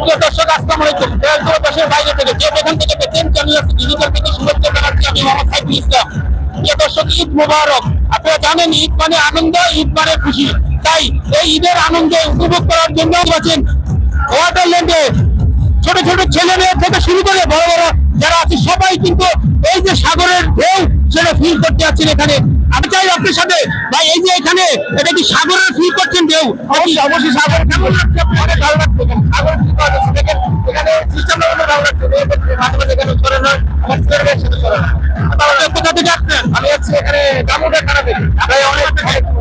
প্রিয় দর্শক, আসসালামু আলাইকুম। দেশ ও দেশের বাইরে থেকে যে যেখান থেকে দেখছেন চ্যানেল ডিজিটাল থেকে শুভেচ্ছা জানাচ্ছি আমি মোহাম্মদ সাইফুল ইসলাম। প্রিয় দর্শক, ঈদ মোবারক। আপনারা জানেন ঈদ মানে আনন্দ, ঈদ মানে খুশি। তাই এই ঈদের আনন্দ উপভোগ করার জন্য আছেন ওয়াটারল্যান্ডে ছোট ছোট ছেলে মেয়ে থেকে শুরু করে বড় বড় যারা আছে সবাই কিন্তু এই যে সাগরের ঢেউ সেটা ফিল করতে যাচ্ছেন এখানে। আমি চাই আপনার সাথে ভাই, এই যে এখানে এটা কি সাগরের ফিল করছেন ঢেউ? অবশ্যই সাগর কেমন লাগছে? অনেক ভালো লাগছে। সাগর ফিল করা যাচ্ছে দেখেন এখানে সিস্টেমটা অনেক ভালো লাগছে। মাঝে মাঝে এখানে সরে নয়, আমার ছেলের সাথে সরে না। কোথা থেকে আসছেন? আমি আছি এখানে দামোদর থানা থেকে।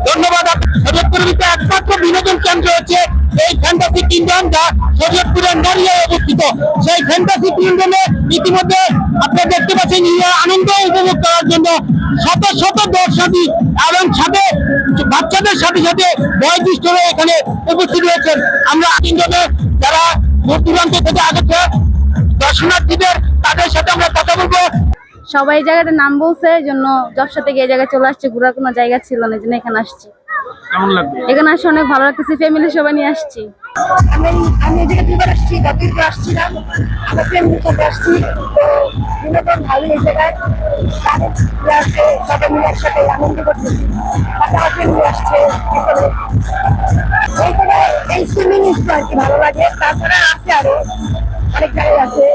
ধন্যবাদ। শরীয়তপুরের ভিতরে একমাত্র বিনোদন কেন্দ্র হচ্ছে এই ফ্যান্টাসি কিংডম, যা শরীয়তপুরের নড়িয়ায় অবস্থিত। সেই ফ্যান্টাসি কিংডমে ইতিমধ্যে আপনারা দেখতে পাচ্ছেন আনন্দ উপভোগ করার জন্য শত শত দর্শনার্থী এবং সাথে বাচ্চাদের সাথে সাথে বয়োজ্যেষ্ঠরা এখানে উপস্থিত হয়েছেন। আমরা কিংডমে যারা দূর দূরান্ত থেকে আগেছে দর্শনার্থীদের তাদের সাথে আমরা কথা বলবো। সবাই এই জায়গাটার নাম বলছে, এই জন্য যশোর থেকে এই জায়গায় চলে আসছে। ঘোরার কোনো জায়গা ছিল না, এই জন্য এখানে আসছি। কেমন লাগবে? এখানে আসে অনেক ভালো লাগতেছে, ফ্যামিলি সবাই নিয়ে আসছি। আমি এদিকে দুবার আসছি, গতদিন আসছিলাম, আমার ফ্যামিলির সাথে আসছি। তো বিনোদন ভালো এই জায়গায় আসছে, সবাই মিলে একসাথে আনন্দ করতেছি। আমার ফ্যামিলি আসছে এইখানে, এই সুইমিং স্কুল আর কি ভালো লাগে। তাছাড়া আছে আরো অনেক জায়গায় আছে।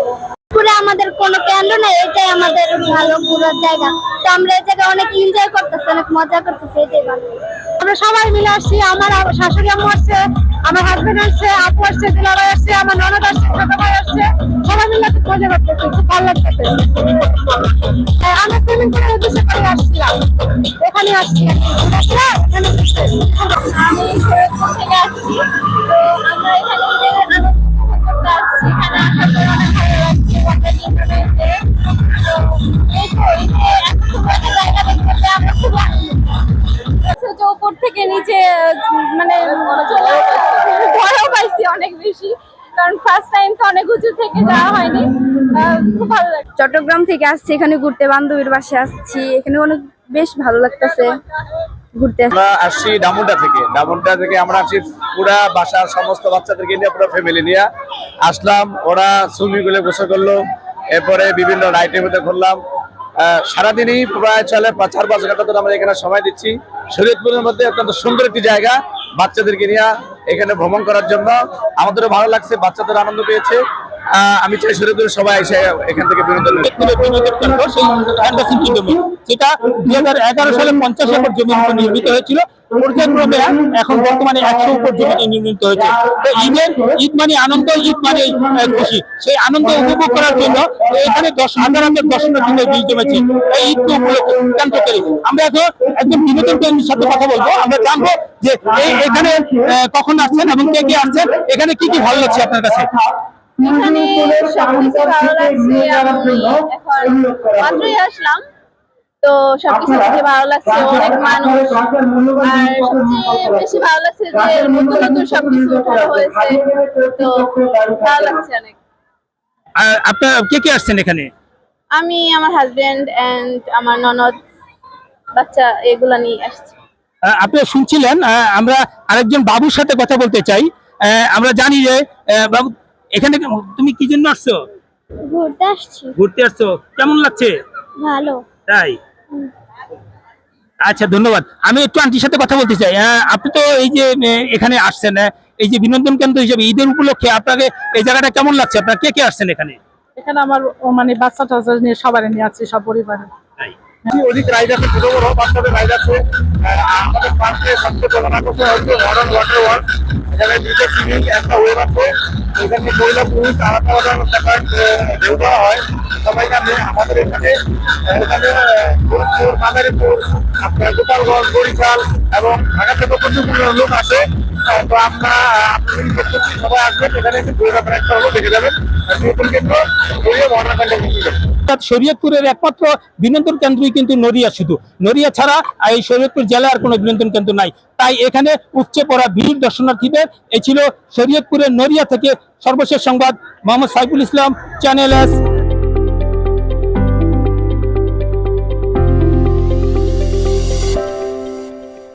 পুরো আমাদের কোনো কেন্দ্র নেই, এটাই আমাদের ভালো ঘোরার জায়গা। তো আমরা এই জায়গায় অনেক এনজয় করতেছি, অনেক মজা করতেছি, এটাই ভালো। আমরা সবাই মিলে আসছি, আমার শাশুড়ি আম্মু আসছে, আমার হাজবেন্ড আসছে, আপু আসছে, দুলাভাই আসছে, আমার ননদ আসছে, ছোট ভাই আসছে। সবাই মিলে খুব মজা করতেছি, খুব ভালো লাগতেছে। আমরা সুইমিং পুলের উদ্দেশ্যে করে আসছিলাম, এখানে আসছি। আমি শরীয়তপুর থেকে আসছি, তো আমরা এখানে ঈদের আনন্দ উপভোগ করতে আসছি। এখানে আসার পর অনেক ভালো লাগছে, ওয়াটার নিউট্রাল হয়েছে। তো এই তো এই যে এত সুন্দর একটা জায়গা দেখতে পেয়ে আমরা খুব আনন্দিত। উপর থেকে নিচে মানে ভয়ও পাইছি অনেক বেশি, কারণ ফার্স্ট টাইম তো অনেক উঁচু থেকে যাওয়া হয়নি। খুব ভালো লাগে। চট্টগ্রাম থেকে আসছি এখানে ঘুরতে, বান্ধবীর বাসায় আসছি। এখানে অনেক বেশ ভালো লাগতেছে ঘুরতে। আমরা আসছি ডামুড্ডা থেকে আমরা আসছি পুরা বাসার সমস্ত বাচ্চাদেরকে নিয়ে, পুরো ফ্যামিলি নিয়ে আসলাম। ওরা সুইমিং পুলে গোসল করলো, এরপরে বিভিন্ন রাইডের মধ্যে ঘুরলাম। সারাদিনই প্রায় চলে 4-5 ঘন্টা ধরে আমরা এখানে সময় দিচ্ছি। শরীয়তপুরের মধ্যে অত্যন্ত সুন্দর একটি জায়গা বাচ্চাদেরকে নিয়ে এখানে ভ্রমণ করার জন্য। আমাদেরও ভালো লাগছে, বাচ্চাদের আনন্দ পেয়েছে। আমি চাই শরীয়তপুরের সবাই এসে এখান থেকে বিনোদন যেটা 2011 সালে 50 একর জমির উপর নির্মিত হয়েছিল। পর্যায়ক্রমে এখন বর্তমানে 100 একর জমিতে নির্মিত হয়েছে। তো ঈদ মানে আনন্দ, ঈদ মানে খুশি। সেই আনন্দ উপভোগ করার জন্য এখানে হাজার দর্শনার্থীদের ভিড় জমেছে এই ঈদ উপলক্ষে কেন্দ্র করে। আমরা এখন একজন বিনোদন কর্মীর সাথে কথা বলবো। আমরা জানবো যে এখানে কখন আসছেন এবং কে কে আসছেন, এখানে কি কি ভালো লাগছে আপনার কাছে? এখানে সবকিছু ভালো লাগছে। আমি এখন মাত্রই আসলাম, তো সবকিছু দেখে ভালো লাগছে। অনেক মানুষ, আর সবচেয়ে বেশি ভালো লাগছে যে নতুন নতুন সবকিছু উঠানো হয়েছে, তো ভালো লাগছে অনেক। আপনার কে কে আসছেন এখানে? আমি, আমার হাজবেন্ড এন্ড আমার ননদ, বাচ্চা, এগুলা নিয়ে আসছি। আপনারা শুনছিলেন, আমরা আরেকজন বাবুর সাথে কথা বলতে চাই। আমরা জানি যে বাবু, এখানে তুমি কি জন্য আসছো? ঘুরতে আসছি। ঘুরতে আসছো, কেমন লাগছে? ভালো। তাই, আচ্ছা ধন্যবাদ। আমি একটু আন্টির সাথে কথা বলতে চাই। আপনি তো এই যে এখানে আসছেন, এই যে বিনোদন কেন্দ্র হিসেবে ঈদের উপলক্ষে আপনাকে এই জায়গাটা কেমন লাগছে? আপনার কে কে আসছেন এখানে? এখানে আমার মানে বাচ্চা টাচ্চা নিয়ে সবাই নিয়ে আছি, সব পরিবারে। অধিক রাইড আছে, ছোট বড় বাচ্চাদের রাইড আছে। আমাদের পার্কে সবচেয়ে প্রধান আকর্ষণ হচ্ছে মডার্ন ওয়াটার ওয়ার্ল্ড। এখানে দুটো সুইমিং, একটা ওয়েব আছে। এখানে মহিলা পুরুষ আলাদা আলাদা টাকার ঢেউ দেওয়া হয় সবাই জানে। আমাদের এখানে ফরিদপুর, মাদারীপুর, আপনার গোপালগঞ্জ, বরিশাল এবং ঢাকা থেকে প্রচুর লোক আসে। তো সবাই আসবেন এখানে, ঘুরে ব্যাপার একটা হলো দেখে যাবেন। নতুন কেন্দ্র শরীয়তপুরের একমাত্র বিনোদন কেন্দ্রই কিন্তু নড়িয়া। শুধু নড়িয়া ছাড়া এই শরীয়তপুর জেলার কোনো বিনোদন কেন্দ্র নাই। তাই এখানে উপচে পড়া ভিড় দর্শনার্থীদের। এই ছিল শরীয়তপুরের নড়িয়া থেকে সর্বশেষ সংবাদ। Mohammad Saiful Islam, channel S.